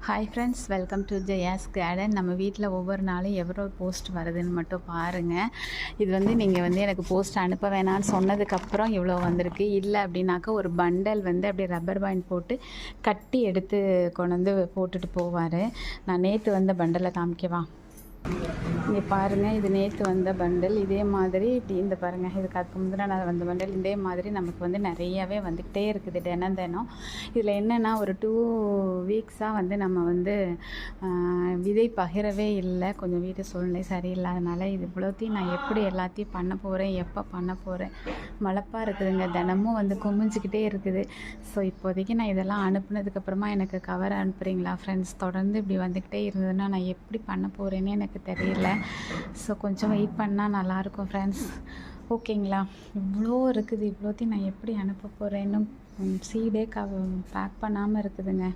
Hi friends, welcome to Jaya's garden. நம்ம வீட்டில் ஒவ்வொரு நாளும் எவ்வளோ போஸ்ட் வருதுன்னு மட்டும் பாருங்கள். இது நீங்கள் எனக்கு போஸ்ட் அனுப்ப வேணான்னு சொன்னதுக்கப்புறம் இவ்வளோ வந்திருக்கு. இல்லை அப்படின்னாக்கா ஒரு பண்டல் அப்படியே ரப்பர் பேண்ட் போட்டு கட்டி எடுத்து கொண்டு வந்து போட்டுட்டு போவார். நான் நேற்று வந்த பண்டலை காமிக்கவா? இங்கே பாருங்கள், இது நேற்று வந்த பண்டல். இதே மாதிரி இப்படி இந்த பாருங்கள், இதுக்கு அதுக்கு முந்தின நாள் வந்த பண்டல். இதே மாதிரி நமக்கு நிறையவே வந்துக்கிட்டே இருக்குது தினம். இதில் என்னென்னா ஒரு 2 வீக்ஸாக நம்ம விதை பகிரவே இல்லை. கொஞ்சம் வீட்டு சூழ்நிலை சரியில்லாதனால இது இவ்வளோத்தையும் நான் எப்படி எல்லாத்தையும் பண்ண போகிறேன், எப்போ பண்ண போகிறேன், மழப்பாக இருக்குதுங்க. தினமும் குமிஞ்சிக்கிட்டே இருக்குது. ஸோ இப்போதைக்கு நான் இதெல்லாம் அனுப்புனதுக்கப்புறமா எனக்கு கவர் அனுப்புகிறீங்களா ஃப்ரெண்ட்ஸ்? தொடர்ந்து இப்படி வந்துக்கிட்டே இருந்ததுன்னா நான் எப்படி பண்ண போகிறேன்னு எனக்கு தெரியல. ஸோ கொஞ்சம் வெயிட் பண்ணால் நல்லாயிருக்கும் ஃப்ரெண்ட்ஸ். ஓகேங்களா? இவ்வளோ இருக்குது, இவ்வளோத்தையும் நான் எப்படி அனுப்ப போகிறேன்னு சீடே பேக் பண்ணாமல் இருக்குதுங்க.